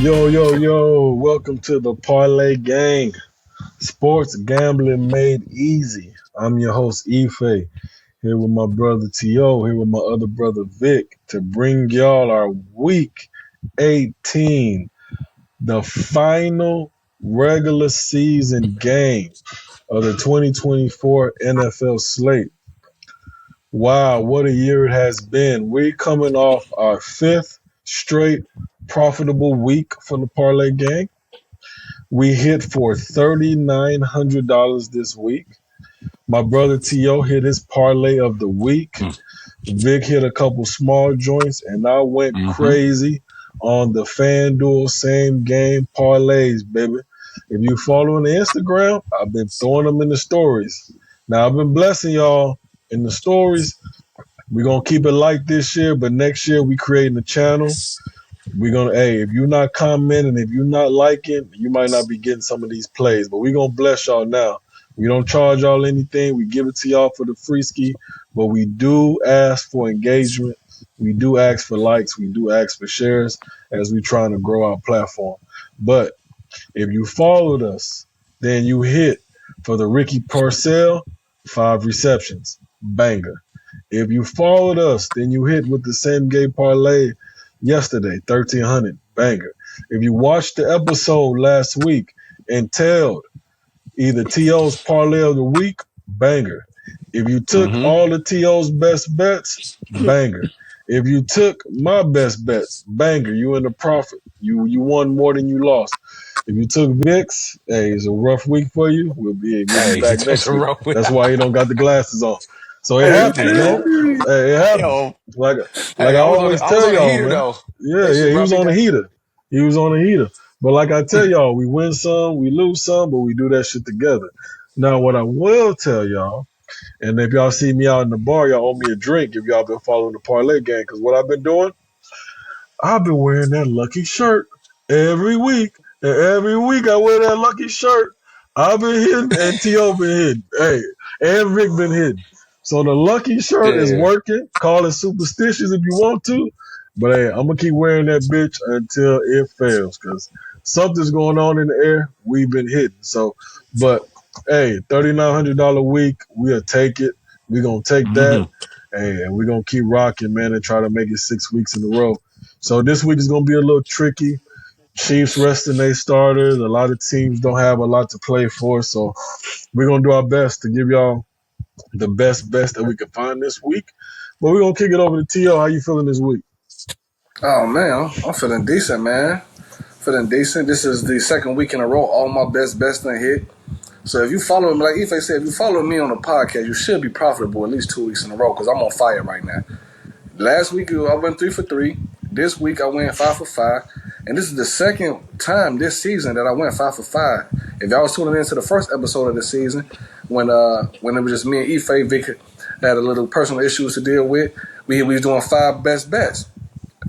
Yo, yo, yo, welcome to the Parlay Gang. Sports gambling made easy. I'm your host, Ife, here with my brother T.O., here with my other brother Vic, to bring y'all our week 18, the final regular season game of the 2024 NFL slate. Wow, what a year it has been. We're coming off our fifth straight profitable week for the Parlay Gang. We hit for $3,900 this week. My brother T.O. hit his parlay of the week. Vic hit a couple small joints, and I went Mm-hmm. crazy on the FanDuel same game parlays, baby. If you follow on the Instagram, I've been throwing them in the stories. Now, I've been blessing y'all in the stories. We're going to keep it like this year, but next year we creating a channel. We're gonna, hey, if you're not commenting, if you're not liking, you might not be getting some of these plays. But we're gonna bless y'all now. We don't charge y'all anything. We give it to y'all for the free ski, but we do ask for engagement. We do ask for likes. We do ask for shares as we trying to grow our platform. But if you followed us, then you hit for the Ricky Parcell, 5 receptions, banger. If you followed us, then you hit with the same game parlay yesterday, 1,300, banger. If you watched the episode last week and tailed either TO's parlay of the week, banger. If you took Mm-hmm. all the TO's best bets, banger. If you took my best bets, banger. You in the profit. You won more than you lost. If you took VIX, hey, it's a rough week for you. We'll be Hey, back that's next a week. rough. That's why you don't got the glasses on. So it Hey, happens, man. hey, Hey, it happens. yo, Like like hey, I I was on the, always I was tell on a y'all, heater man. though. Yeah, That yeah, shit he brought was me on the down. heater. He was on the heater. But like I tell y'all, we win some, we lose some, but we do that shit together. Now, what I will tell y'all, and if y'all see me out in the bar, y'all owe me a drink if y'all been following the parlay game. Because what I've been doing, I've been wearing that lucky shirt every week. And every week I wear that lucky shirt. I've been hitting and T.O. been hitting. Hey, and Rick been hitting. So the lucky shirt is Yeah, working. Call it superstitious if you want to. But hey, I'm going to keep wearing that bitch until it fails because something's going on in the air. We've been hitting. So, but hey, $3,900 week, we'll take it. We're going to take that. mm-hmm. Hey, and we're going to keep rocking, man, and try to make it 6 weeks in a row. So this week is going to be a little tricky. Chiefs resting their starters. A lot of teams don't have a lot to play for. So we're going to do our best to give y'all the best that we can find this week. But we're going to kick it over to T.O. How you feeling this week? Oh man, I'm feeling decent, man. Feeling decent. This is the second week in a row. All my best done hit. So if you follow me, like Ife said, if you follow me on the podcast, you should be profitable at least 2 weeks in a row because I'm on fire right now. Last week I went 3 for 3. This week I went 5 for 5, and this is the second time this season that I went 5 for 5. If y'all was tuning into the first episode of the season, when it was just me and Ife, Vic had a little personal issues to deal with. We was doing 5 best bets.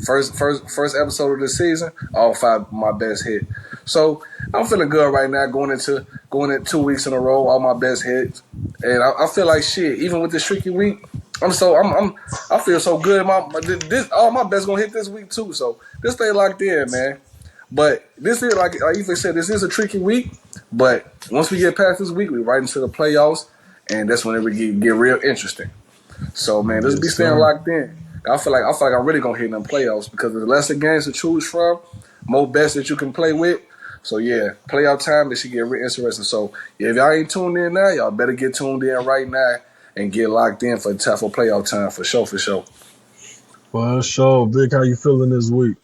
First episode of the season, all 5 of my best hit. So I'm feeling good right now going in 2 weeks in a row, all my best hits. And I feel like shit, even with this tricky week, I feel so good. This all my best gonna hit this week too. So this stay locked in, man. But this is like Ethan said, this is a tricky week. But once we get past this week, we right into the playoffs, and that's when it would get real interesting. So man, let's be Yes, staying sir. locked in. I feel like I'm really gonna hit them playoffs because there's lesser games to choose from, more bets that you can play with. So yeah, playoff time, this should get real interesting. So yeah, if y'all ain't tuned in now, y'all better get tuned in right now and get locked in for playoff time for sure, for sure. For sure. Vic, how you feeling this week?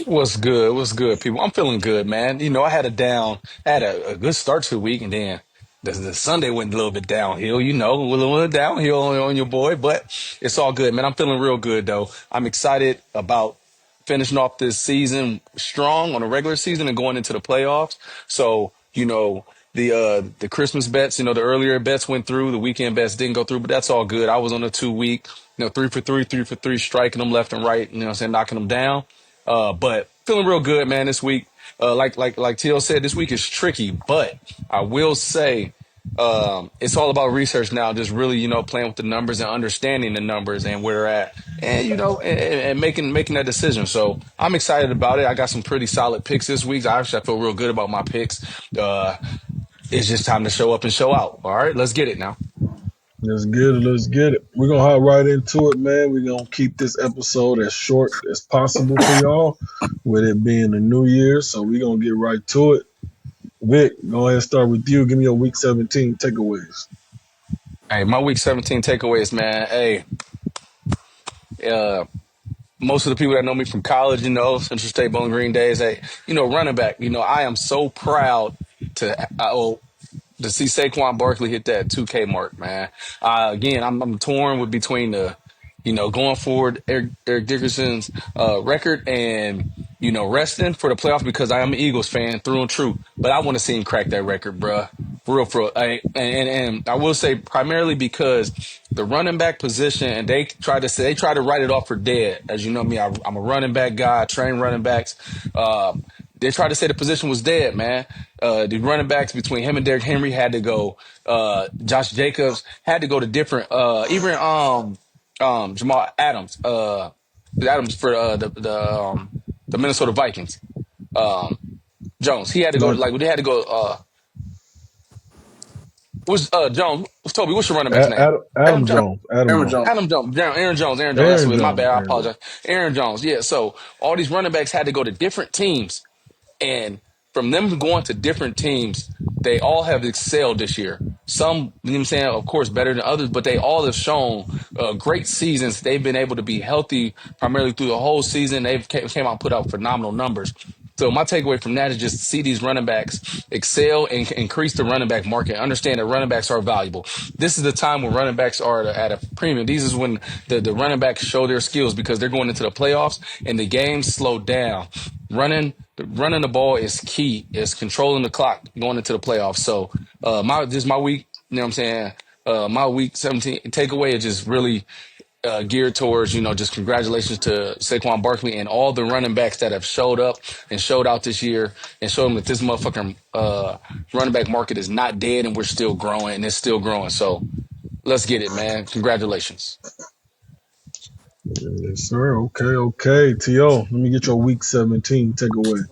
What's good? What's good, people? I'm feeling good, man. I had a good start to the week, and then the Sunday went a little bit downhill. A little downhill on your boy, but it's all good, man. I'm feeling real good though. I'm excited about finishing off this season strong on a regular season and going into the playoffs. So, the Christmas bets, the earlier bets went through, the weekend bets didn't go through, but that's all good. I was on a 2 week, 3 for 3, striking them left and right, knocking them down. But feeling real good, man, this week. Like Tio said, this week is tricky, but I will say It's all about research now, just really, playing with the numbers and understanding the numbers and where they're at, and and making that decision. So I'm excited about it. I got some pretty solid picks this week. I feel real good about my picks. Uh, it's just time to show up and show out. All right, let's get it now. Let's get it. Let's get it. We're gonna hop right into it, man. We're gonna keep this episode as short as possible for y'all, with it being the new year. So we're gonna get right to it. Vic, go ahead and start with you. Give me your week 17 takeaways. Hey, my week 17 takeaways, man. Hey, uh, most of the people that know me from college, Central State Bowling Green days, hey, running back, I am so proud to see Saquon Barkley hit that 2K mark, man. Again, I'm torn with between going forward Eric Dickerson's record and resting for the playoffs because I am an Eagles fan through and true. But I want to see him crack that record, bruh. For real. And I will say primarily because the running back position, and they try to write it off for dead. As you know me, I'm a running back guy, I train running backs. They tried to say the position was dead, man. The running backs between him and Derrick Henry had to go. Josh Jacobs had to go to different. Even Jamal Adams. Adams for the Minnesota Vikings. Um, Jones. He had to go. No, Like they had to go. Was Jones? Toby, what's your running back's name? Adam Adam Jones. Jones. Adam Aaron Jones. Jones. Aaron Jones. That's Aaron what. My Jones. bad. I Aaron Jones. apologize. Aaron Jones. Yeah. So all these running backs had to go to different teams. And from them going to different teams, they all have excelled this year. Some, you know what I'm saying, of course, better than others, but they all have shown great seasons. They've been able to be healthy primarily through the whole season. They've came out and put out phenomenal numbers. So my takeaway from that is just to see these running backs excel and increase the running back market. Understand that running backs are valuable. This is the time when running backs are at a premium. These is when the running backs show their skills because they're going into the playoffs and the games slow down. Running the ball is key. It's controlling the clock going into the playoffs. So my week, you know what I'm saying? My week 17 takeaway is just really geared towards, just congratulations to Saquon Barkley and all the running backs that have showed up and showed out this year and showed them that this motherfucking running back market is not dead and we're still growing and it's still growing. So let's get it, man. Congratulations. Yes, sir. Okay, okay. T.O., let me get your week 17 takeaway.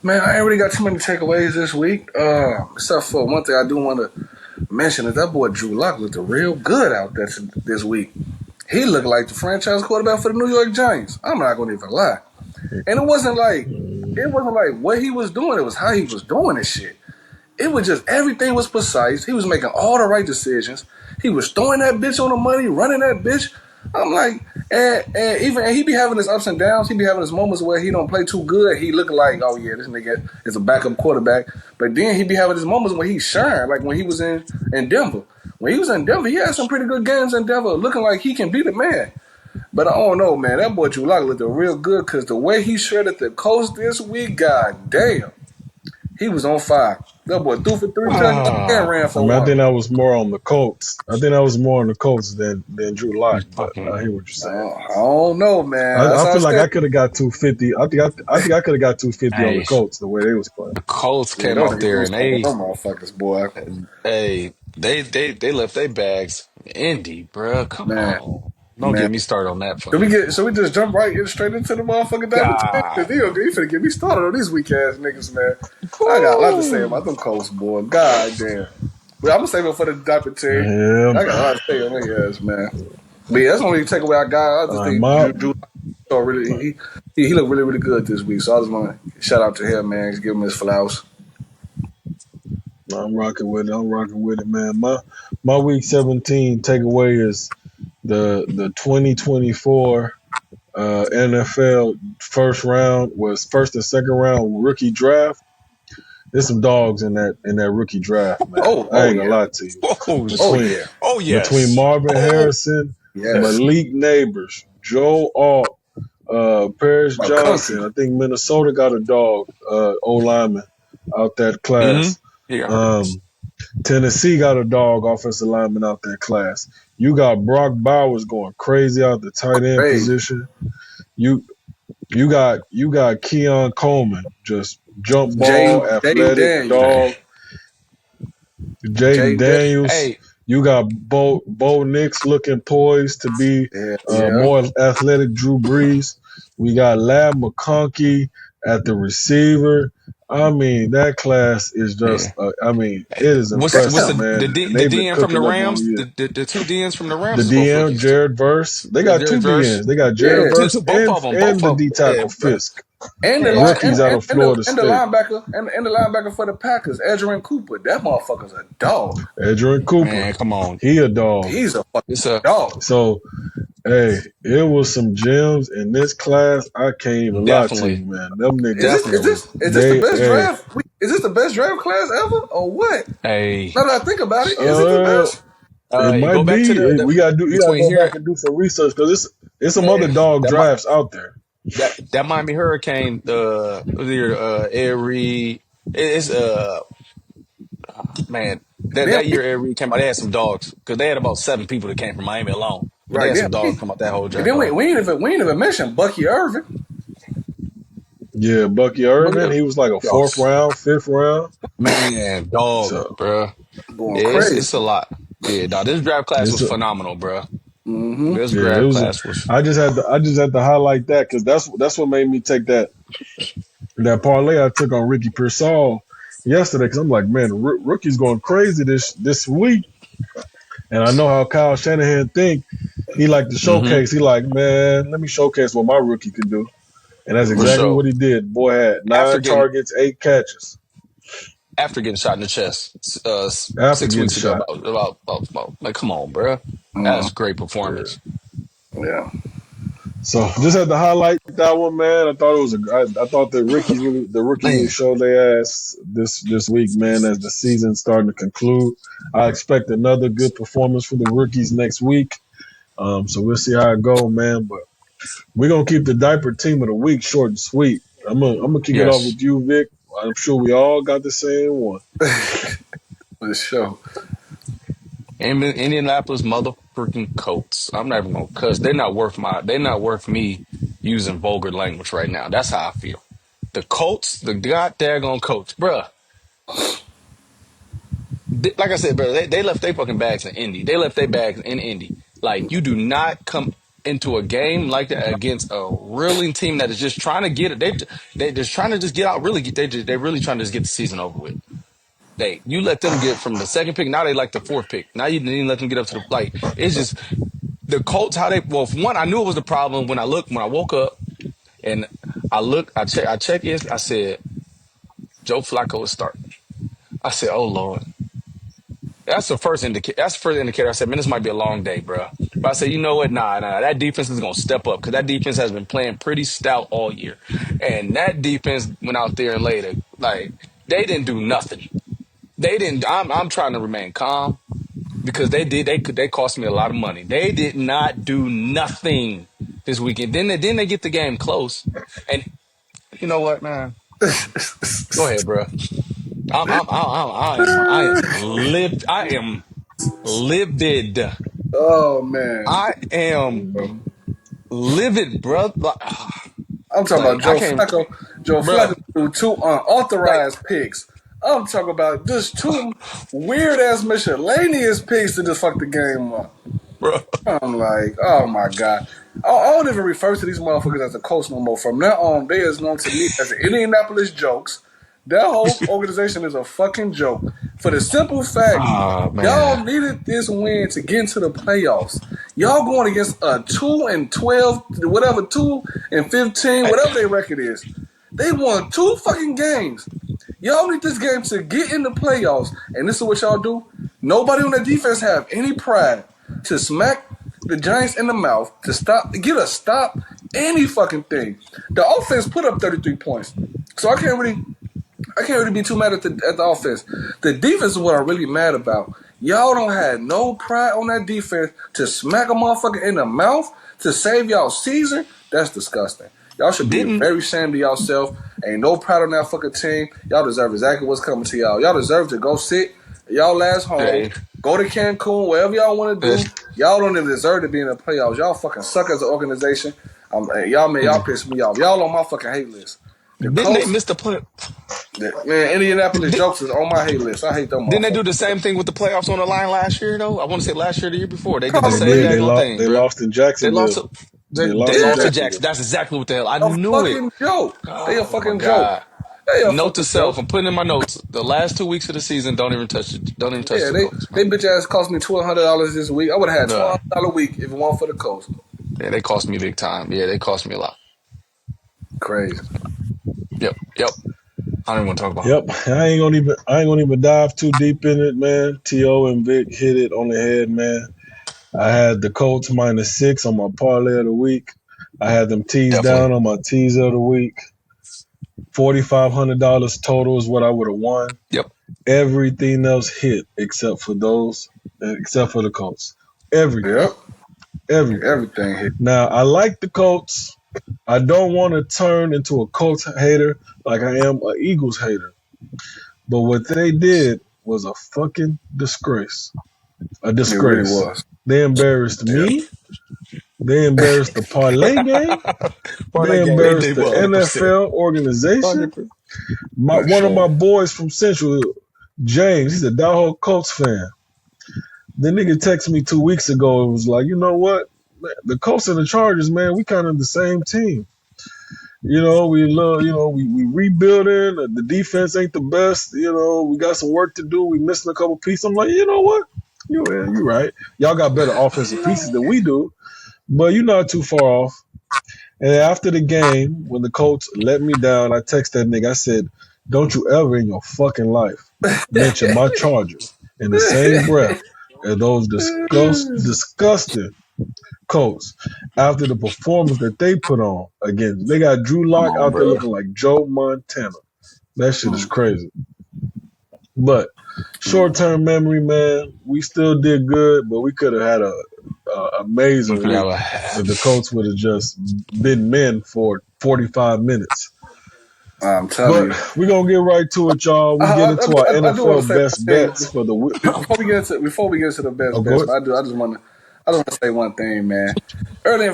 Man, I ain't really got too many takeaways this week. Except for one thing I do want to mention is that boy Drew Lock looked real good out there this week. He looked like the franchise quarterback for the New York Giants. I'm not gonna even lie. And it wasn't like what he was doing, it was how he was doing this shit. It was just everything was precise. He was making all the right decisions. He was throwing that bitch on the money, running that bitch. I'm like, and he be having his ups and downs. He be having his moments where he don't play too good. He look like, oh yeah, this nigga is a backup quarterback. But then he be having his moments where he's sharing, like when he was in Denver. When he was in Denver, he had some pretty good games in Denver, looking like he can be the man. But I don't know, man. That boy Drew Lock looked real good because the way he shredded the coast this week, god damn. He was on fire. That boy threw for 3 touchdowns and Ah, ran I for mean, I one. think that was more on the Colts. I think that was more on the Colts than Drew you Lock, but I hear fucking what you're saying. I don't know, man. That's I how I feel like said. I could have got 250. I think I could have got 250 on the hey. Colts the way they was playing. The Colts Yeah, came those out niggas there was and on them motherfuckers, boy. they left their bags Indy, bruh. Come Man, on. Don't man. get me started on that Should we fucking get? Should we just jump straight into the motherfucking Diaper Team? Cause God. he finna get me started on these weak ass niggas, man. I got a lot to say Woo. about them Colts, boy. God damn. But I'm gonna save it for the Diaper Team. Yeah, I got a man. lot to say on their ass, man. But yeah, that's the only takeaway I got. I just think My Drew really he looked really really good this week. So I just want to shout out to him, man. Just give him his flowers. I'm rocking with it. I'm rocking with it, man. My week 17 takeaway is the 2024 NFL first and second round rookie draft. There's some dogs in that rookie draft, man. I Oh ain't gonna yeah. lie to you. Oh, Oh Between yeah. oh between yes. Marvin Oh Harrison, Yes. Malik Neighbors, Joe Alt, Paris My country. Johnson. I think Minnesota got a dog, O lineman out that mm-hmm. class. Yeah, I heard. Um, Tennessee got a dog offensive lineman out that class. You got Brock Bowers going crazy out the tight end Hey, position. You you got Keon Coleman, just jump ball, Jaden athletic Daniels. Hey. dog. Jaden Jaden Daniels. Daniels. Hey, You got Bo Nix looking poised to be Yeah, yeah. more athletic Drew Brees. We got Lab McConkey at the receiver. I mean, that class is yeah. just, I mean, it is What's impressive, Damn. man. And the they've been DN from the cooking up all Rams? year. The two DNs from the The Rams is both DM, rookies too. Jared Verse. They Yeah, got two Jared Verse. DNs. They got Jared Yeah. Verse Both of them. Both and the of D them. Yeah, tackle bro. Fisk, And the Yeah, line rookies out of Florida and the State. linebacker and the linebacker for the Packers, Edgerrin Cooper. That motherfucker's a dog. Adrian Cooper. man, come on. He a dog. He's a fucking It's a dog. So, hey, it was some gems in this class. I can't even lie to definitely, you, man. Them niggas, definitely. Is this the best hey, draft? Is this the best draft class ever, or what? Hey, Now that I think about it, is it the uh, best? it go might back to be. the We gotta do. You gotta between go here. back and do some research because it's some other Yeah, dog that might drafts out there. that Miami Hurricane. Was it Air Reed? It's man, Then that we, year Air Reed came out. They had some dogs because they had about 7 people that came from Miami alone, but they right had then some we, dogs come out that whole and draft then class. we ain't even mentioned Bucky Irvin. Yeah, Bucky But Irvin. yeah, He was like a fourth dogs, round, fifth round. man, dog, So bruh. Going Yeah, crazy. it's a lot. Yeah, dog. This draft class it's was a, phenomenal, bruh. Mm-hmm. This yeah, it draft was. class was. I just had to highlight that because that's what made me take that parlay I took on Ricky Pearsall yesterday because I'm like, man, rookie's going crazy this week, and I know how Kyle Shanahan think. He like to Hmm. showcase. He like, man, let me showcase what my rookie can do, and that's For exactly sure. what he did. Boy had After nine getting targets, 8 catches shot in the chest after 6 getting weeks ago. shot. Like, come on, bruh. Mm, That's a great Yeah. performance. yeah. So just had to highlight that one, man. I thought it was I thought the rookies really Man, showed their ass this week, man. As the season's starting to conclude, I expect another good performance for the rookies next week. So we'll see how it go, man. But we're gonna keep the diaper team of the week short and sweet. I'm gonna kick it off yes. with you, Vic. I'm sure we all got the same one. For sure. Indianapolis motherfucking Colts. I'm not even gonna cuss. They're not worth me using vulgar language right now. That's how I feel. The Colts, the goddamn Colts, bruh. Like I said, bro, they left their fucking bags in Indy. They left their bags in Indy. Like, you do not come into a game like that against a reeling team that is just trying to get it. They just trying to just get out. Really, they really trying to just get the season over with. You let them get from the second pick. Now they like the fourth pick. Now you didn't let them get up to the like. It's just the Colts how they. Well, for one, I knew it was the problem when I woke up and I check is I said Joe Flacco is starting. I said, oh Lord. That's the first indicator. That's the first indicator. I said, man, this might be a long day, bro. But I said, you know what? Nah. That defense is gonna step up because that defense has been playing pretty stout all year, and that defense went out there and laid it. Like, they didn't do nothing. They didn't. I'm trying to remain calm because they cost me a lot of money. They did not do nothing this weekend. Then they get the game close, and you know what, man? Go ahead, bro. I am livid. I am livid. Oh man. I am livid, bro. I'm talking about Like, I Joe can't, Flacco. Joe bro. Flacco threw two Like, unauthorized picks. I'm talking about just two weird ass miscellaneous picks to just fuck the game up. bro. I'm like, oh my god. I don't even refer to these motherfuckers as a coach no more. From now on, they is known to me as the Indianapolis Jokes. That whole organization is a fucking joke. For the simple fact, Oh y'all man, needed this win to get into the playoffs. Y'all going against a 2-12, whatever, 2-15, I, whatever their record is. They won two fucking games. Y'all need this game to get in the playoffs. And this is what y'all do. Nobody on the defense have any pride to smack the Giants in the mouth, to stop any fucking thing. The offense put up 33 points. So I can't really be too mad at the offense. The defense is what I'm really mad about. Y'all don't have no pride on that defense to smack a motherfucker in the mouth to save y'all season. That's disgusting. Y'all should be didn't very ashamed of yourself. Ain't no pride on that fucking team. Y'all deserve exactly what's coming to y'all. Y'all deserve to go sit at y'all last home, hey, go to Cancun, wherever y'all want to uh, do. Y'all don't even deserve to be in the playoffs. Y'all fucking suck as an organization. Y'all piss me off. Y'all on my fucking hate list. The didn't they Colts, miss the play? Man, Indianapolis Did, jokes is on my hate list. I hate them didn't they do motherfuckers. the same thing with the playoffs on the line last year though? I want to say last year, or the year before. They did the Call They me same did. crazy. daggone thing, They bro. lost in They lost. Jacksonville. To, They they lost in lost to Yeah, Jackson. Jacksonville. That's exactly what the hell. I a knew it. fucking joke. They a Oh my fucking joke. god. They a Note to fucking self. joke. I'm putting in my notes. The last 2 weeks of the season, don't even touch it. Don't even touch Yeah, the they Colts, man. they bitch ass cost me $1,200 this week. I would have had Uh, $1,200 a week if it weren't for the coast. yeah, they cost me big time. Yeah, they cost me a lot. Crazy. Yep. Yep. I don't even want to talk about Yep. I ain't gonna even dive too deep in it, man. T.O. and Vic hit it on the head, man. I had the Colts -6 on my parlay of the week. I had them it. teased Definitely. down on my teaser of the week. $4,500 total is what I would have won. Yep. Everything else hit except for the Colts. Everything. Yep. Everything. Everything hit. Now, I like the Colts. I don't want to turn into a Colts hater like I am an Eagles hater. But what they did was a fucking disgrace. A It really disgrace. was. They embarrassed Yeah. me. They embarrassed the parlay game. Parlay They game. They embarrassed did the 100%. NFL organization. 100%. For One of my sure. boys from Central, James, he's a diehard Colts fan. The nigga texted me 2 weeks ago and was like, you know what? The Colts and the Chargers, man, we kind of the same team. We rebuilding. The defense ain't the best. We got some work to do. We missing a couple pieces. I'm like, you know what? You right. Y'all got better offensive pieces than we do, but you're not too far off. And after the game, when the Colts let me down, I texted that nigga. I said, don't you ever in your fucking life mention my Chargers in the same breath as those disgusting Colts after the performance that they put on again. They got Drew Come Lock on, out there bro. looking like Joe Montana. That shit is Mm, crazy. But mm. short term memory, man, we still did good, but we could have had a We amazing could have week a. if the Colts would have just been men for 45 minutes. I'm telling But you. we're gonna get right to it, y'all. We get into our I do want to NFL say best one thing bets for the week. before we get into the Oh, best go best. ahead. But I just want to say one thing, man. Early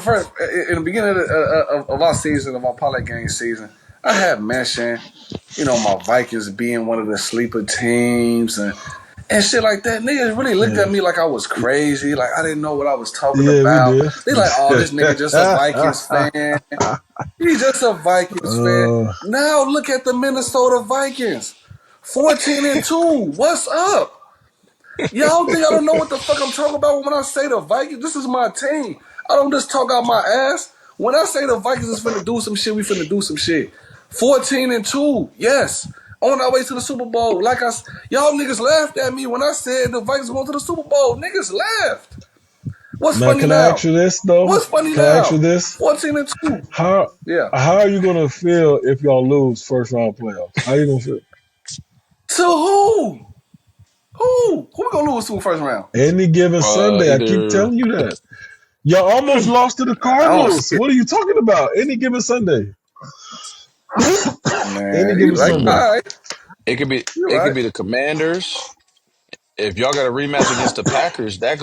in the beginning of our season, of our parlay game season, I had mentioned, my Vikings being one of the sleeper teams and shit like that. Niggas really looked Yeah, at me like I was crazy, like I didn't know what I was talking yeah, we about. did. They like, oh, this nigga just a Vikings fan. He's just a Vikings fan. uh, Now look at the Minnesota Vikings. 14-2. What's up? Y'all think I don't know what the fuck I'm talking about when I say the Vikings? This is my team. I don't just talk out my ass. When I say the Vikings is finna do some shit, we finna do some shit. 14-2. Yes. On our way to the Super Bowl. Y'all niggas laughed at me when I said the Vikings going to the Super Bowl. Niggas laughed. What's Now, funny can I ask now? you this though? What's funny Can I ask you now? this? 14-2. How Yeah. how are you gonna feel if y'all lose first round playoffs? How you gonna feel? To who? Who? Who we gonna lose to first round? Any given Sunday, I keep Either. telling you that. Y'all almost lost to the I don't see Cardinals. it. What are you talking about? Any given Sunday. Any Man, you given like, Sunday. all right. It could be. You're It could right. be the Commanders. If y'all got a rematch against the Packers, that's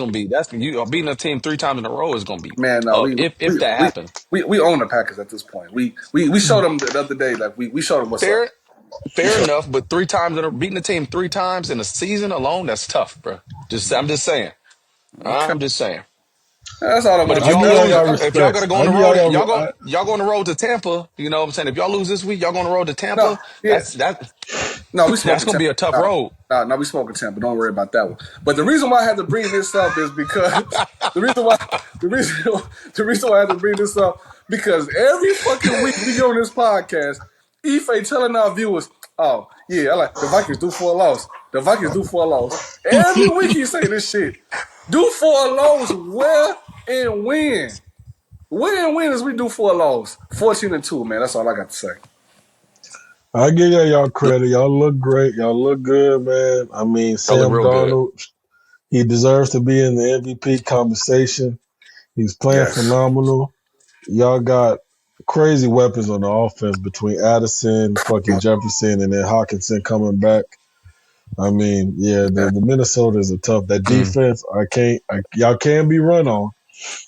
you beating a team 3 times in a row is gonna be Man, no, tough. we If we that we happens, we own the Packers at this point. We showed them the other day, like we showed them what's up. fair, We fair showed enough. But beating the team 3 times in a season alone, that's tough, bro. I'm just saying. them. Okay. I'm just saying. That's all I But want if to I say. y'all give lose, y'all if y'all got respect. to go on I the give road, y'all. y'all go on the road to Tampa. You know what I'm saying? If y'all lose this week, y'all go on the road to No, Tampa. yeah. That's No, we that's smoking gonna Tampa. be a tough No, road. no, we smoking Tampa. Don't worry about that one. But the reason why I had to bring this up is because the reason why the reason the reason why I had to bring this up because every fucking week we get on this podcast, Ife telling our viewers, "Oh yeah, I like the Vikings do for a loss. The Vikings do for a loss." Every week he say this shit. Do for a loss, where and when? Where and when is we do for a loss? 14-2, man. That's all I got to say. I give y'all credit. Y'all look great. Y'all look good, man. I mean, Y'all look Sam real good. Darnold, he deserves to be in the MVP conversation. He's playing Yes. phenomenal. Y'all got crazy weapons on the offense between Addison, fucking Jefferson, and then Hawkinson coming back. I mean, yeah, Yeah. the Minnesota is a tough. That Mm. defense, y'all can be run on.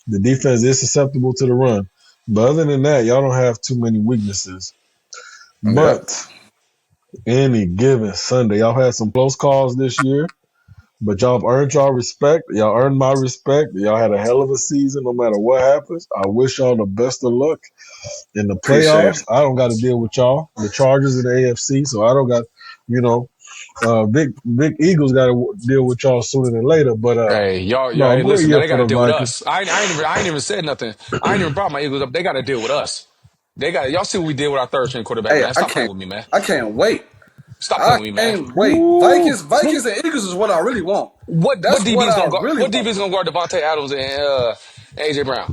The defense is susceptible to the run, but other than that, y'all don't have too many weaknesses. Yep. But Any given Sunday. Y'all had some close calls this year, but y'all have earned y'all respect. Y'all earned my respect. Y'all had a hell of a season no matter what happens. I wish y'all the best of luck in the Appreciate playoffs. it. I don't got to deal with y'all, the Chargers in the AFC, so I don't got, you know, big Eagles got to deal with y'all sooner than later. But Hey, y'all. no, Hey, great listen, year man. They for got to the deal with Vikings. us. I ain't even said nothing. I ain't even brought my Eagles up. They got to deal with us. They got y'all see what we did with our third string quarterback, Hey, man. Stop playing with me, man. I can't wait. Stop I playing with me, man. can't wait. Woo! Vikings and Eagles is what I really want. What That's DB what is I gonna guard? really What DB want. is gonna guard Devontae Adams and AJ Brown?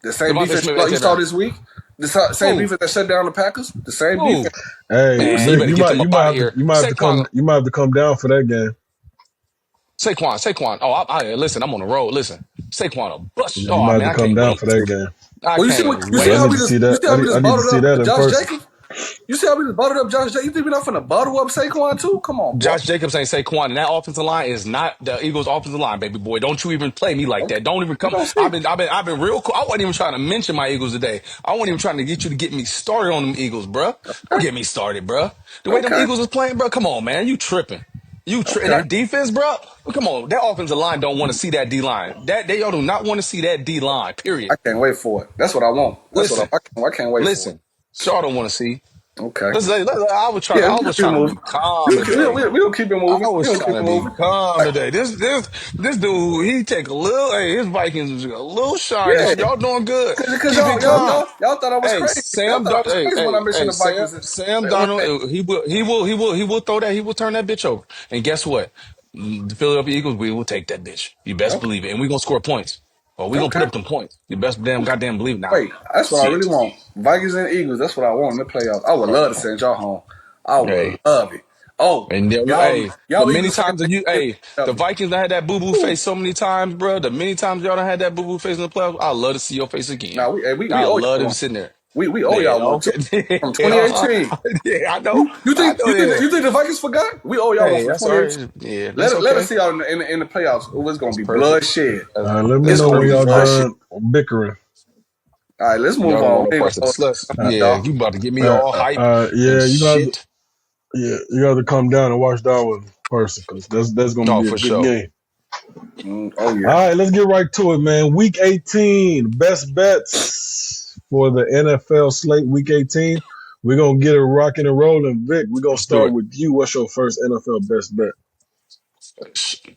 The same Devontae defense Smith, you AJ saw Brown. this week. The same Who? defense that shut down the Packers. The same Who? defense. Hey, You Man, see, you Vic, better get them up out of here. you might have to come Saquon, down for that game. Saquon. Oh, listen, I'm on the road. Listen, Saquon a bust. Yeah, you Oh might have man, to I come can't down for wait. that game. I well, can't you see I how need we to wait. just see you that. see how we I just need to bottled see that up in Josh person. Jacobs. You see how we just bottled up Josh Jacobs. You think we're not finna bottle up Saquon too? Come on, boy. Josh Jacobs ain't Saquon, and that offensive line is not the Eagles' offensive line, baby boy. Don't you even play me like Okay, that. Don't even we come. gonna see. I've been real cool. I wasn't even trying to mention my Eagles today. I wasn't even trying to get you to get me started on them Eagles, bruh. Don't Okay, get me started, bruh. The way them okay, Eagles is playing, bruh. Come on, man. You tripping. And okay. that defense, bruh. Come on. That offensive line don't want to see that D line. Y'all do not want to see that D line. Period. I can't wait for it. That's what I want. That's what Listen, I can't wait for it. listen. Y'all don't want to see. Okay. I Yeah, we was gonna keep it trying to be moving. calm today. We gonna keep it I moving. We was gonna trying keep to it be moving. calm today. This dude, he take a little. Hey, his Vikings was a little shyness. Yeah, Y'all doing good. because Keep it calm. y'all thought I was Hey, crazy. Y'all thought I was crazy when I mentioned the Vikings. Sam When they, Donald. He will throw that. He will turn that bitch over. And guess what? The Philadelphia Eagles, we will take that bitch. You best okay, believe it. And we gonna score points. Or we gonna put okay, up them points. You best damn okay. goddamn believe it now. Wait, that's what I really Shit. want. Vikings and Eagles. That's what I want in the playoffs. I would Right. love to send y'all home. I would Hey. love it. Oh, And hey, the y'all many Eagles fans times that ain't you, gonna hey, get the me. Vikings done had that boo boo face so many times, bro. The many times y'all done had that boo boo face in the playoffs, I love to see your face again. Now we I owe love y'all to be one. sitting there. We owe Yeah, y'all one too okay. from 2018. Yeah, I know. You I think know that. you think the Vikings forgot? We owe y'all one Hey, from that's all 2018. right. Yeah, that's Let us okay. see y'all in the playoffs. It's gonna That's be perfect. bloodshed. Let me That's It's know gonna when be perfect. y'all bloodshed. done bickering. All right, let's move Y'all don't on. want no We ain't parts of gonna sluts. Uh, Yeah, y'all. you about to get me all hype and yeah, shit. you got to come down and watch that one in person because that's gonna Oh, be a for good sure. game. Oh All yeah. right, let's get right to it, man. Week 18, best bets for the NFL slate. Week 18, we're gonna get it rocking and rolling. Vic, we're gonna Let's do start it. with you. What's your first NFL best bet?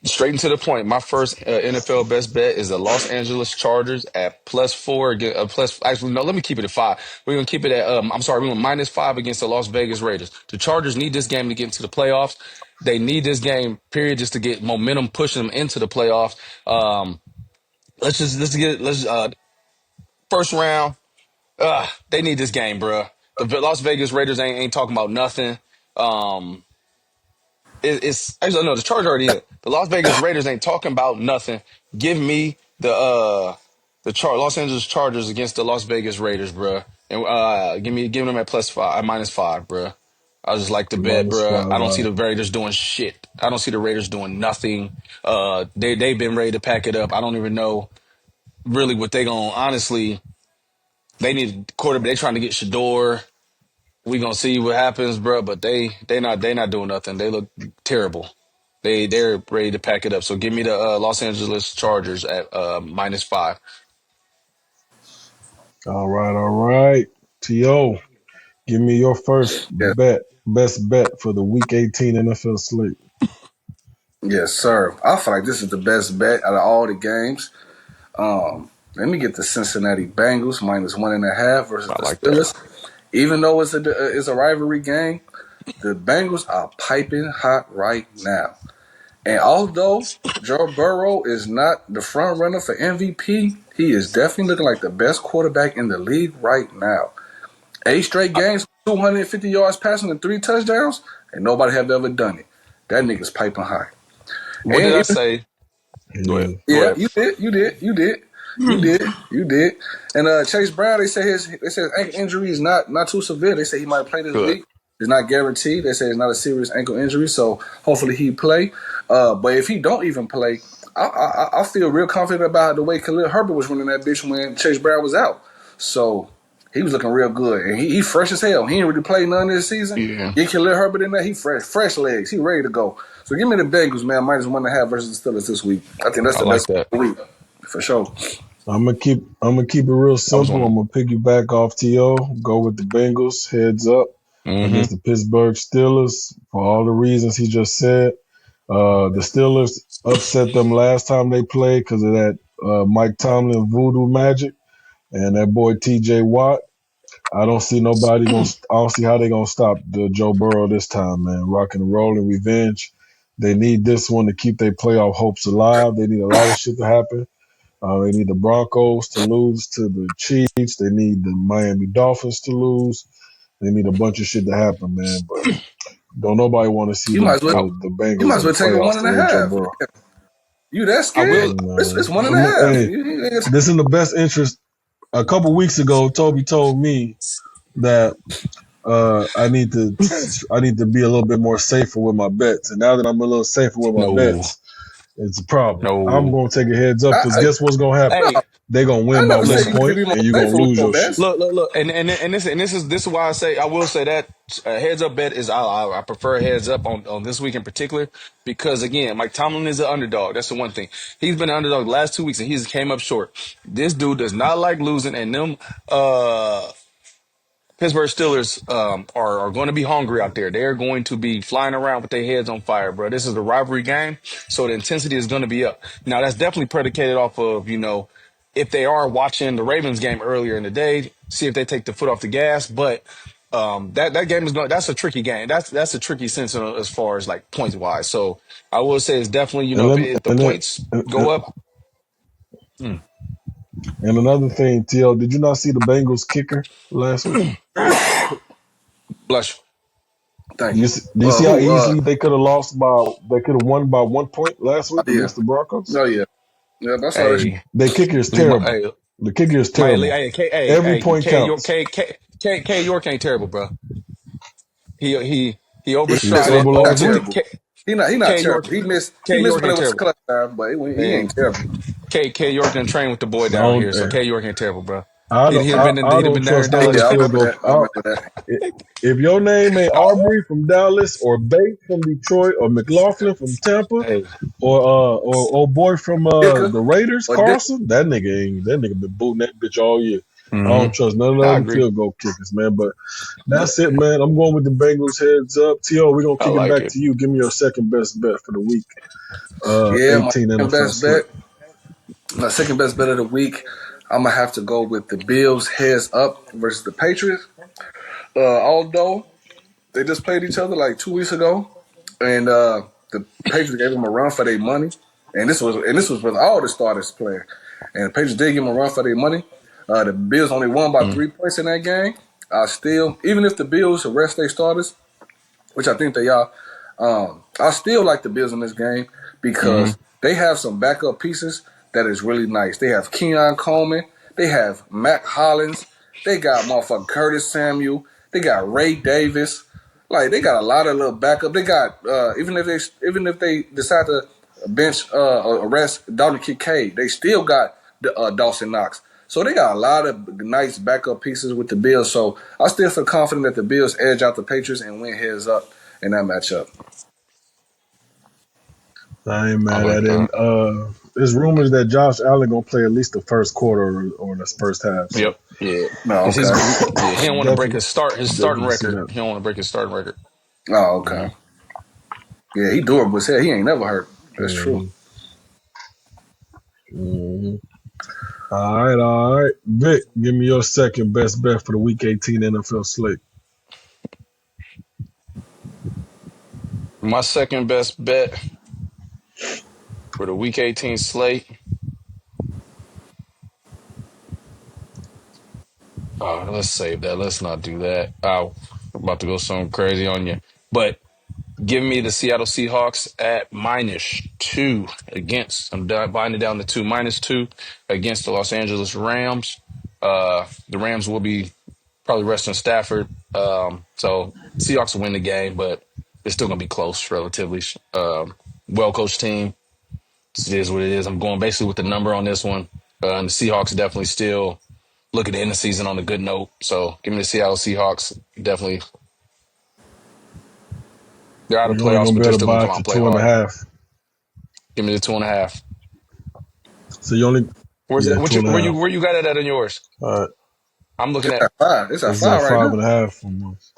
Straight into the point. My first NFL best bet is the Los Angeles Chargers at +4 against plus. Actually, no. Let me keep it at 5. We're gonna keep it at. I'm sorry. We're gonna -5 against the Las Vegas Raiders. The Chargers need this game to get into the playoffs. They need this game, period, just to get momentum pushing them into the playoffs. Um, let's first round. They need this game, bruh. The Las Vegas Raiders ain't talking about nothing. Um, it's actually no, the Chargers already in it. The Las Vegas Raiders ain't talking about nothing. Give me Los Angeles Chargers against the Las Vegas Raiders, bruh. And give them at +5, -5, bruh. I just like the bet, Minus bruh. I five. don't see the Raiders doing shit. I don't see the Raiders doing nothing. They've been ready to pack it up. I don't even know really what they going. Honestly, they need a quarterback. They trying to get Shador. We gonna see what happens, bro. But they not doing nothing. They look terrible. They're ready to pack it up. So give me the Los Angeles Chargers at -5. All right. To give me your first Yes, best bet for the Week 18 NFL slate. yes, sir. I feel like this is the best bet out of all the games. Let me get the Cincinnati Bengals -1.5 versus I the like that. Steelers. Even though it's a rivalry game, the Bengals are piping hot right now. And although Joe Burrow is not the front runner for MVP, he is definitely looking like the best quarterback in the league right now. 8 straight games, 250 yards passing and 3 touchdowns, and nobody have ever done it. That nigga's piping high. What did And I even say? Go ahead. Yeah. Go yeah, ahead. you did. And Chase Brown, they say his ankle injury is not too severe. They say he might play this Good. week. It's not guaranteed. They say it's not a serious ankle injury, so hopefully he play. But if he don't even play, I feel real confident about the way Khalil Herbert was running that bitch when Chase Brown was out. So he was looking real good, and he fresh as hell. He ain't really played none this season. Yeah, Get Khalil Herbert in there, he fresh legs, he ready to go. So give me the Bengals, man, -1.5 versus the Steelers this week. I think that's I the like best that. week for sure. I'm gonna keep it real I was simple. on. I'm gonna piggyback off To. Go with the Bengals heads up Mm-hmm. against the Pittsburgh Steelers for all the reasons he just said. The Steelers upset them last time they played because of that Mike Tomlin voodoo magic and that boy T.J. Watt. I don't see nobody gonna. I don't see how they gonna stop the Joe Burrow this time, man. Rock and roll and revenge. They need this one to keep their playoff hopes alive. They need a lot of shit to happen. They need the Broncos to lose to the Chiefs. They need the Miami Dolphins to lose. They need a bunch of shit to happen, man. But don't nobody want to see You might as well, the you might Bengals as in the well take it one playoffs and the a way Joe half. Burrow. You that I scared? will. It's 1.5. Hey, this in the best interest. A couple weeks ago, Toby told me that I need to be a little bit more safer with my bets, and now that I'm a little safer with my No, bets, it's a problem. I'm no. gonna take a heads up because I guess what's gonna happen? no, Hey, They're gonna win I by never said one you listen. need to point, be more and you're gonna safer with lose your your shit. bets. Look, this is why I will say that a heads up bet is I prefer a heads up on this week in particular because again, Mike Tomlin is an underdog. That's the one thing. He's been an underdog the last 2 weeks and he's came up short. This dude does not like losing, and them Pittsburgh Steelers are going to be hungry out there. They're going to be flying around with their heads on fire, bro. This is a rivalry game, so the intensity is going to be up. Now, that's definitely predicated off of, if they are watching the Ravens game earlier in the day, see if they take the foot off the gas. But that game is going. That's a tricky game. That's a tricky sense as far as like points wise. So I will say it's definitely And let me, if the and then points go and, up. Mm, and another thing, T.O., did you not see the Bengals kicker last week? Blush. Thank you. Do you see how Who? easily they could have lost by? They could have won by 1 point last Oh week yeah. against the Broncos. Oh yeah. Yeah, I saw that shit. Hey, Their kicker is terrible. hey, The kicker is My terrible. Every point K York counts. K York ain't terrible, bro. He He He's overshot missed one. it. terrible Not last week. terrible. He not K York terrible. He K missed York when ain't it was terrible. clutch time, but he Hey, ain't terrible. K York done trained with the boy I down don't. here, so K York ain't terrible, bro. I don't. He'd I have don't been down here in trust Oh none of Dallas. them yeah, I field remember goal. that. I remember that. If your name ain't Oh, Aubrey from Dallas or Bates from Detroit or McLaughlin from Tampa hey, or boy from Dicker the Raiders, or Dick. Carlson, that nigga been booting that bitch all year. I don't mm-hmm. trust none of I them agree. field goal kickers, man. But that's it, man. I'm going with the Bengals heads up. T.O., we're gonna I kick it like back it. to you. Give me your second best bet for the week. Yeah, my 18 second NFL best slate. bet. My second best bet of the week. I'm gonna have to go with the Bills heads up versus the Patriots. Although they just played each other like 2 weeks ago, and the Patriots gave them a run for their money. And this was with all the starters playing. And the Patriots did give them a run for their money. The Bills only won by Mm, 3 points in that game. Even if the Bills arrest their starters, which I think they are, I still like the Bills in this game mm-hmm. because they have some backup pieces that is really nice. They have Keon Coleman, they have Matt Hollins, they got motherfucking Curtis Samuel, they got Ray Davis. Like they got a lot of little backup. They got even if they decide to bench or arrest Dalton Kincaid, they still got Dawson Knox. So they got a lot of nice backup pieces with the Bills. So I still feel confident that the Bills edge out the Patriots and win heads up in that matchup. I ain't I mad like at it. that. And, there's rumors that Josh Allen gonna play at least the first quarter or the first half. So Yep. Yeah. No, Because okay. he don't want to break definitely, his starting definitely see record. that. He don't want to break his starting record. Oh, Mm-hmm. okay. Yeah, he durable as hell. He ain't never hurt. That's true. hmm hmm all right. Vic, give me your second best bet for the Week 18 NFL slate. My second best bet for the Week 18 slate. Oh, let's save that. Let's not do that. I'm about to go something crazy on you. But give me the Seattle Seahawks at -2 against. Binding down to two -2 against the Los Angeles Rams. The Rams will be probably resting Stafford. So Seahawks will win the game, but it's still gonna be close, relatively. Well coached team. It is what it is. I'm going basically with the number on this one. And the Seahawks definitely still. looking to end the season on a good note. So give me the Seattle Seahawks. Definitely, they're out of You only playoffs, gonna but be they're able to still gonna buy come it out for and play two and a hard. half. Give me the 2.5. So you only, Where's it? yeah, What two you and a half. where you got it at in yours? All right, I'm looking It's at. at 5. It's at it's at 5 right five now. and a half from us.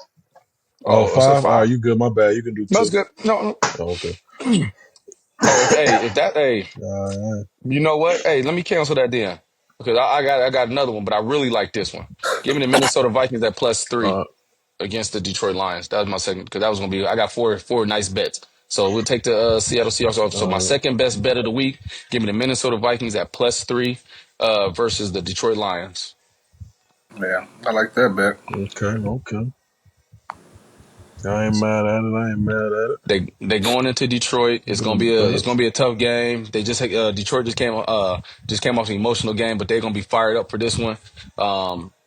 Oh, Oh, it's at five. All right, 5. you good? My bad. You can do No, it's two. good. No. Oh, okay. Oh, if that, hey, All right. you know what? Hey, let me cancel that then because I got another one, but I really like this one. Give me the Minnesota Vikings at +3 Uh, against the Detroit Lions. That was my second because that was gonna be. I got four nice bets. So we'll take the Seattle Seahawks off. So my uh, second best bet of the week. Give me the Minnesota Vikings at +3 versus the Detroit Lions. Yeah, I like that bet. okay, okay. I ain't mad at it. I ain't mad at it. They going into Detroit. Good bet. It's gonna be a tough game. They just Detroit just came off an emotional game, but they're gonna be fired up for this one.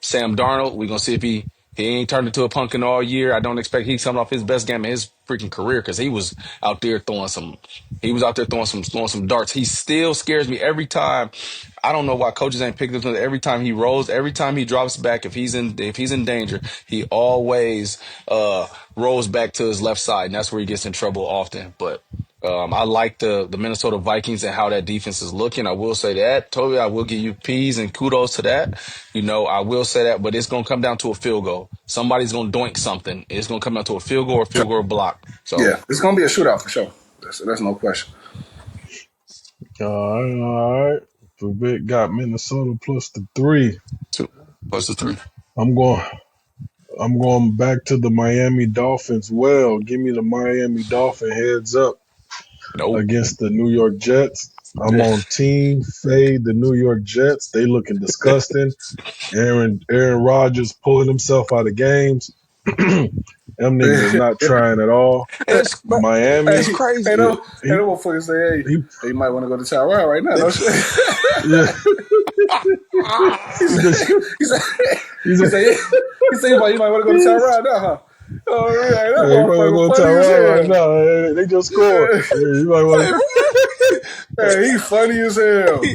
Sam Darnold, we're gonna see if he ain't turned into a pumpkin all year. I don't expect he's coming off his best game in his freaking career because he was out there throwing some darts. He still scares me every time. I don't know why coaches ain't picked this one. Every time he rolls, every time he drops back, if he's in danger, he always rolls back to his left side, and that's where he gets in trouble often. But I like the Minnesota Vikings and how that defense is looking. I will say that. Totally, I will give you P's and kudos to that. You know, I will say that, but it's gonna come down to a field goal. Somebody's gonna doink something. It's gonna come down to a field goal or Sure. field goal block. So Yeah, it's gonna be a shootout for sure. That's no question. All right, all right. The bet got Minnesota plus the 3. 2+3. I'm going. I'm going back to the Miami Dolphins. Well, give me the Miami Dolphin heads up Nope. against the New York Jets. I'm on team fade the New York Jets. They looking disgusting. Aaron Rodgers pulling himself out of games. Them niggas is not trying at all. Hey, Miami, hey, yeah, no, hey, no motherfucker say, he, hey, you might want to go to Tyrell right now. No shit. yeah, he he said, just, he said, he he said, said, you might want to go to Tyrell now, huh? Oh yeah, that hey, you might motherfucker go to funny as Tyrod right hell. now. They just scored. You might want Hey, he funny as hell.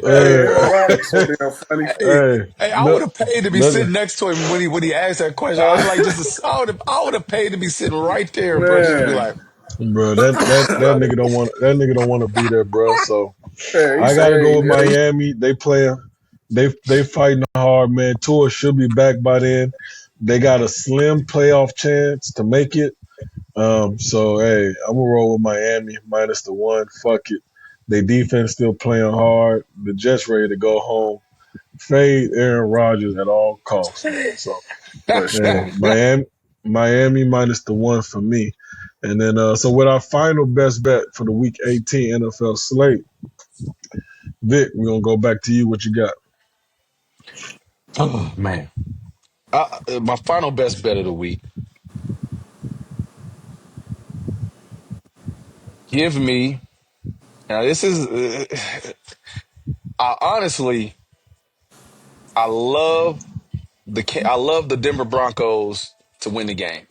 Hey, Aaron to. Rodgers so damn funny. Hey, Hey, I would no, have paid to be nothing. sitting next to him when he asked that question. I was like, I would have paid to be sitting right there, bro. Just to be Man, like, Bro, that nigga don't want to be there, bro. So hey, he I say, gotta go with hey, Miami. They fighting hard, man. Tua should be back by then. They got a slim playoff chance to make it. So hey, I'm gonna roll with Miami minus the 1. Fuck it. They defense still playing hard. The Jets ready to go home. Fade Aaron Rodgers at all costs, man. So for hey, sure. Miami minus the 1 for me. And then so with our final best bet for the week 18 NFL slate, Vic, we're gonna go back to you. What you got? oh man. My final best bet of the week. Give me. Now this is. I honestly, I love I love the Denver Broncos to win the game,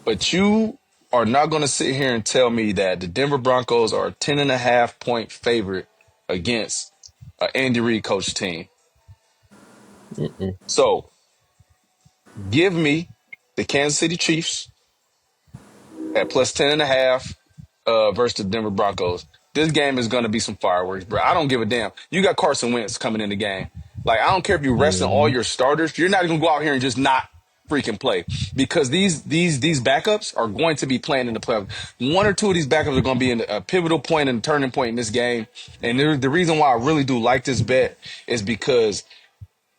but you are not going to sit here and tell me that the Denver Broncos are a 10.5 point favorite against an Andy Reid coach team. Mm-mm. So give me the Kansas City Chiefs at +10.5 versus the Denver Broncos. This game is going to be some fireworks, bro. I don't give a damn. You got Carson Wentz coming in the game. Like, I don't care if you're resting all Mm-hmm. your starters. You're not going to go out here and just not freaking play because these backups are going to be playing in the playoffs. One or two of these backups are going to be in a pivotal point and turning point in this game. And the reason why I really do like this bet is because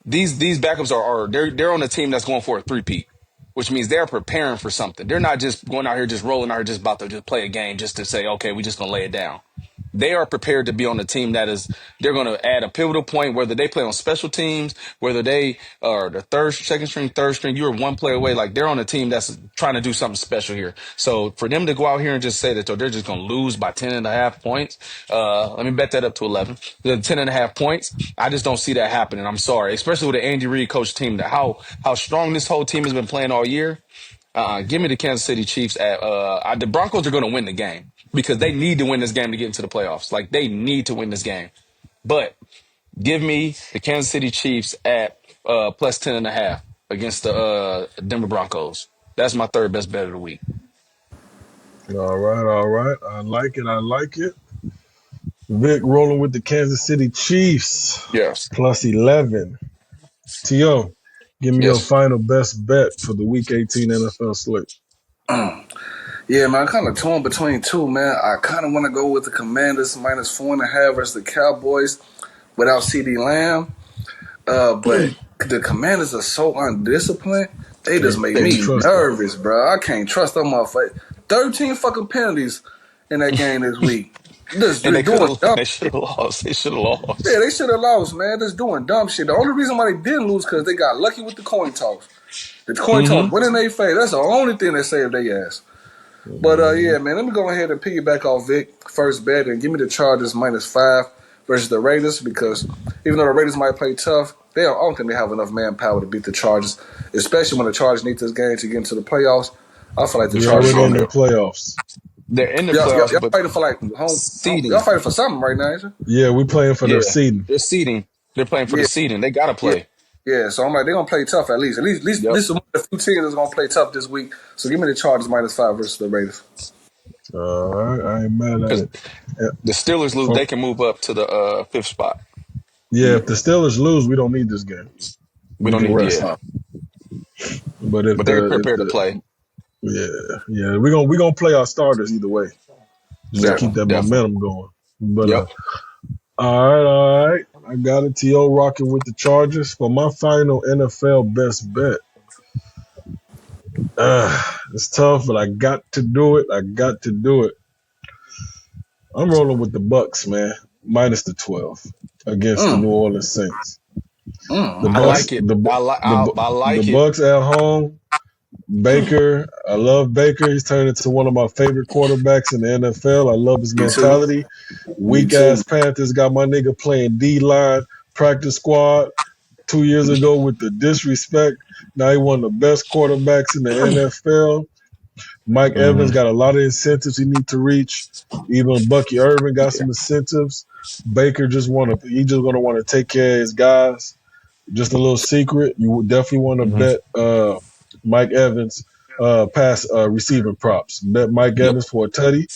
these backups are they're on a team that's going for a three-peat, which means they're preparing for something. They're not just going out here just rolling out here just about to just play a game just to say, okay, we're just gonna lay it down. They are prepared to be on a team that is they're going to add a pivotal point, whether they play on special teams, whether they are the second string, third string. You're one player away. Like, they're on a team that's trying to do something special here. So for them to go out here and just say that they're just going to lose by 10.5 points, let me bet that up to 11. The 10.5 points, I just don't see that happening. I'm sorry, especially with the Andy Reid coach team. That how strong this whole team has been playing all year. Give me the Kansas City Chiefs at the Broncos are going to win the game because they need to win this game to get into the playoffs. Like, they need to win this game. But Give me the Kansas City Chiefs at plus 10.5 against the Denver Broncos. That's my third best bet of the week. All right, all right. I like it. I like it. Vic rolling with the Kansas City Chiefs Yes. plus 11. T.O., give me your Yes. final best bet for the Week 18 NFL slate. Yeah, man, I'm kind of torn between two, man. I kind of want to go with the Commanders minus 4.5 versus the Cowboys without CD Lamb. But the Commanders are so undisciplined. They just make Can't me trust them. nervous, bro. I can't trust them motherfuckers. 13 fucking penalties in that game this week. Just And doing dumb they should shit. have lost. They should have Yeah, lost. they should have lost, man. Just doing dumb shit. The only reason why they didn't lose because they got lucky with the coin toss. The coin toss Mm-hmm. went in their face. That's the only thing that saved their ass. But Mhm. yeah, man, let me go ahead and piggyback off Vic first bet and give me the Chargers -5 versus the Raiders because even though the Raiders might play tough, I don't think they have enough manpower to beat the Chargers, especially when the Chargers need this game to get into the playoffs. I feel like the We For Chargers already gonna in sure. the make. playoffs. They're in the Y'all playoffs, but fighting for like home. Y'all seeding. fighting for something right now, ain't you? Yeah, we playing for the Yeah. seeding. They're seeding. They're playing for the Yeah, seeding. They gotta yeah, play. yeah. So I'm like, they're gonna play tough at least. At least Yep. this is one of the few teams that's gonna play tough this week. So give me the Chargers -5 versus the Raiders. All right, I ain't mad at Because it. Yeah, the Steelers lose, for, they can move up to the fifth spot. yeah, if the Steelers lose, we don't need this game. We We don't can need rest. yeah. Uh, But But they're prepared to play. yeah, we gonna play our starters either way, just to keep Definitely. that Definitely. momentum going. But Yep. all right, I got it. To rocking with the Chargers for my final NFL best bet. It's tough, but I got to do it. I got to do it. I'm rolling with the Bucks, man, minus the 12 against the New mm, Orleans Saints. The I Bucks, like it. the I the like it. Bucks at home. Baker, I love Baker. He's turned into one of my favorite quarterbacks in the NFL. I love his me too. mentality. Me Weak too. ass Panthers got my nigga playing D line practice squad 2 years ago with the disrespect. Now he one of the best quarterbacks in the NFL. Mike Evans Hmm. got a lot of incentives he need to reach. Even Bucky Irvin got Yeah. some incentives. Baker just gonna want to take care of his guys. Just a little secret, you would definitely want to Hmm. bet Mike Evans pass receiving props. Bet Mike Yep. Evans for a tutty.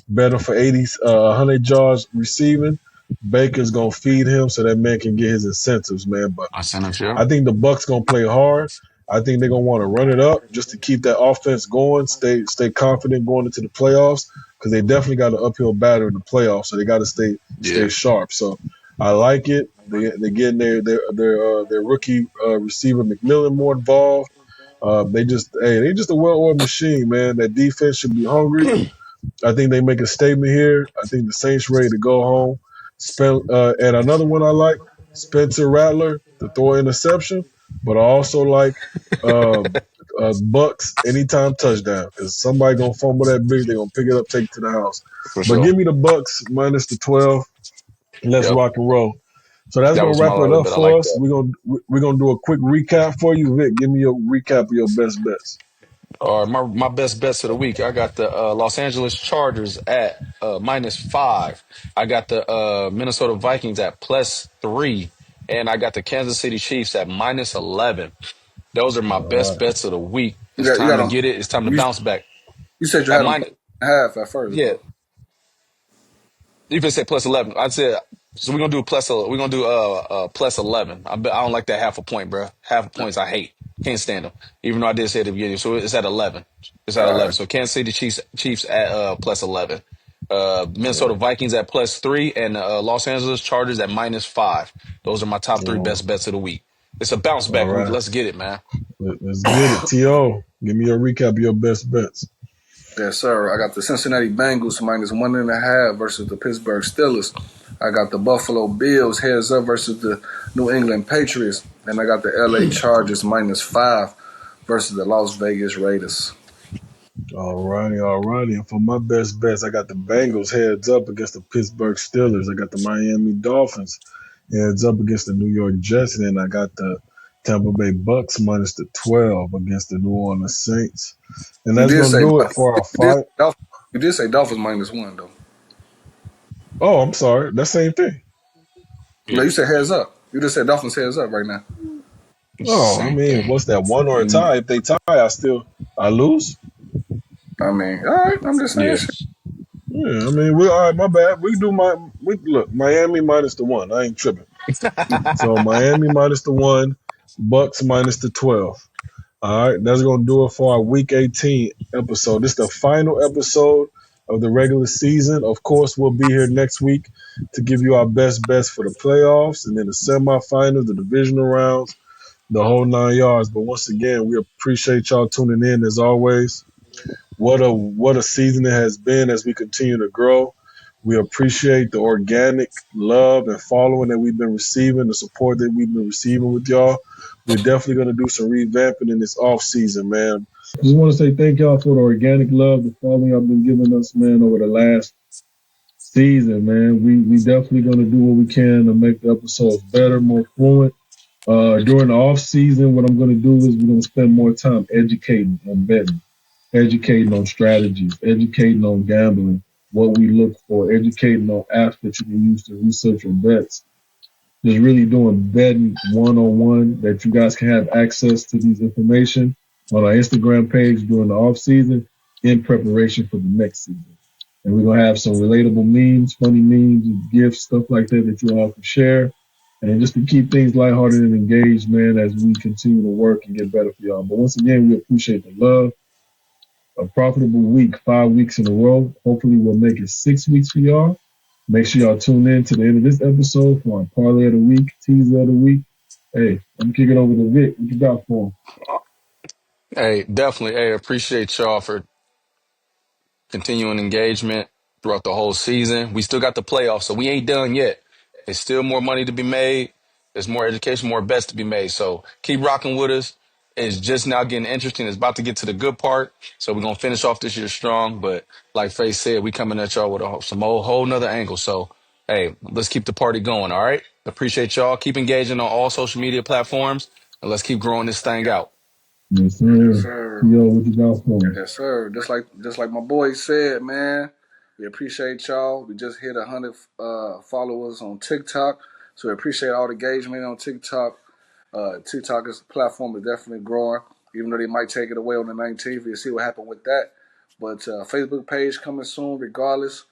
Bet him for 80, 100 yards receiving. Baker's gonna feed him so that man can get his incentives, man. But I sent it. Yep. I think the Bucks gonna play hard. I think they're gonna want to run it up just to keep that offense going. Stay confident going into the playoffs because they definitely got an uphill battle in the playoffs. So they got to stay Yeah. sharp. So I like it. They getting their rookie receiver McMillan more involved. They just a well oiled machine, man. That defense should be hungry. I think they make a statement here. I think the Saints ready to go home. And another one I like, Spencer Rattler to throw an interception, but I also like um, Bucks anytime touchdown because somebody gonna fumble that big, they're gonna pick it up, take it to the house. For But sure. give me the Bucks minus the 12. Let's Yep. rock and roll. So that's That gonna was my wrap it other up bet. I for like us. that. We're gonna do a quick recap for you, Vic. Give me your recap of your best bets. All right, my best bets of the week. I got the Los Angeles Chargers at -5. I got the Minnesota Vikings at +3, and I got the Kansas City Chiefs at -11. Those are my All best right. bets of the week. You It's got you time got to them. get it. It's time to You bounce back. you said you At had them mine, half at first, yeah. bro. You can say +11. I'd say so. We're gonna do plus. We're gonna do +11. I don't like that half a point, bro. Half a points I hate. Can't stand them. Even though I did say at the beginning, so it's at 11. It's at All 11. right. So Kansas City Chiefs at +11. Minnesota Yeah. Vikings at +3, and Los Angeles Chargers at -5. Those are my top three best bets of the week. It's a bounce All back week. right. Let's get it, man. Let's get it. To give me your recap of your best bets. Yes, sir. I got the Cincinnati Bengals -1.5 versus the Pittsburgh Steelers. I got the Buffalo Bills heads up versus the New England Patriots, and I got the LA Chargers -5 versus the Las Vegas Raiders. All righty. And for my best bets, I got the Bengals heads up against the Pittsburgh Steelers. I got the Miami Dolphins heads up against the New York Jets, and then I got the Tampa Bay Bucks minus the 12 against the New Orleans Saints. And You that's did gonna say do it you for our did say fight. Dolphins, you did say Dolphins -1 though. Oh, I'm sorry. That same thing. No, Yeah, you said heads up. You just said Dolphins heads up right now. it's the Oh, I same mean, thing. what's that? One or a Mm, tie? If they tie, I lose. I mean, all right. I'm just saying yeah. shit. Yeah, I mean, we all right. My bad. We look Miami minus the one. I ain't tripping. So Miami minus the one, Bucks minus the 12. All right, that's gonna do it for our Week 18 episode. This is the final episode of the regular season. Of course, we'll be here next week to give you our best bets for the playoffs and then the semifinals, the divisional rounds, the whole 9 yards. But once again, we appreciate y'all tuning in as always. What a season it has been as we continue to grow. We appreciate the organic love and following that we've been receiving, the support that we've been receiving with y'all. We're definitely going to do some revamping in this off season, man. Just want to say thank y'all for the organic love, the following y'all been giving us, man, over the last season, man. We definitely going to do what we can to make the episodes better, more fluent. During the off season, what I'm going to do is we're going to spend more time educating and betting, educating on strategies, educating on gambling, what we look for, educating on apps that you can use to research your bets. Just really doing betting one on one that you guys can have access to these information on our Instagram page during the off season in preparation for the next season. And we're gonna have some relatable memes, funny memes, gifts, stuff like that that you all can share. And just to keep things lighthearted and engaged, man, as we continue to work and get better for y'all. But once again, we appreciate the love. A profitable week, 5 weeks in a row. Hopefully, we'll make it 6 weeks for y'all. Make sure y'all tune in to the end of this episode for our parlay of the week, teaser of the week. Hey, I'm kicking over to Vic. What you got for him? Hey, definitely. Hey, appreciate y'all for continuing engagement throughout the whole season. We still got the playoffs, so we ain't done yet. There's still more money to be made. There's more education, more bets to be made. So keep rocking with us. It's just now getting interesting. It's about to get to the good part. So we're gonna finish off this year strong. But like Faye said, we coming at y'all with some whole nother angle. So hey, let's keep the party going. All right. Appreciate y'all. Keep engaging on all social media platforms, and let's keep growing this thing out. Yes, Yes, sir. sir. Yo, what you got for him? Yes, sir. Just like my boy said, man. We appreciate y'all. We just hit 100 followers on TikTok, so we appreciate all the engagement on TikTok. TikTok is platform is definitely growing, even though they might take it away on the 19th. We'll see what happened with that. But Facebook page coming soon, regardless.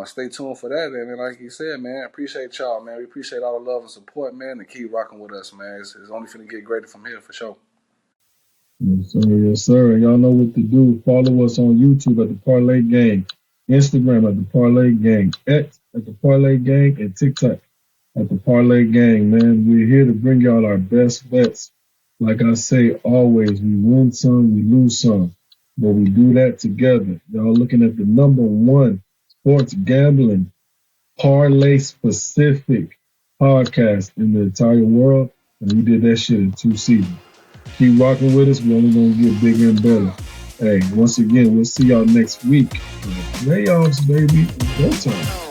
Stay tuned for that. And then, like he said, man, appreciate y'all, man. We appreciate all the love and support, man, and keep rocking with us, man. It's only finna get greater from here for sure. Yes, sir. Yes, sir. And y'all know what to do. Follow us on YouTube at the Parlay Gang, Instagram at the Parlay Gang, X at the Parlay Gang, and TikTok at the Parlay Gang, man. We're here to bring y'all our best bets. Like I say always, we win some, we lose some, but we do that together. Y'all looking at the number one sports gambling parlay specific podcast in the entire world, and we did that shit in 2 seasons. Keep rocking with us. We're only gonna get bigger and better. Hey, once again, we'll see y'all next week for the playoffs, baby. It's go time.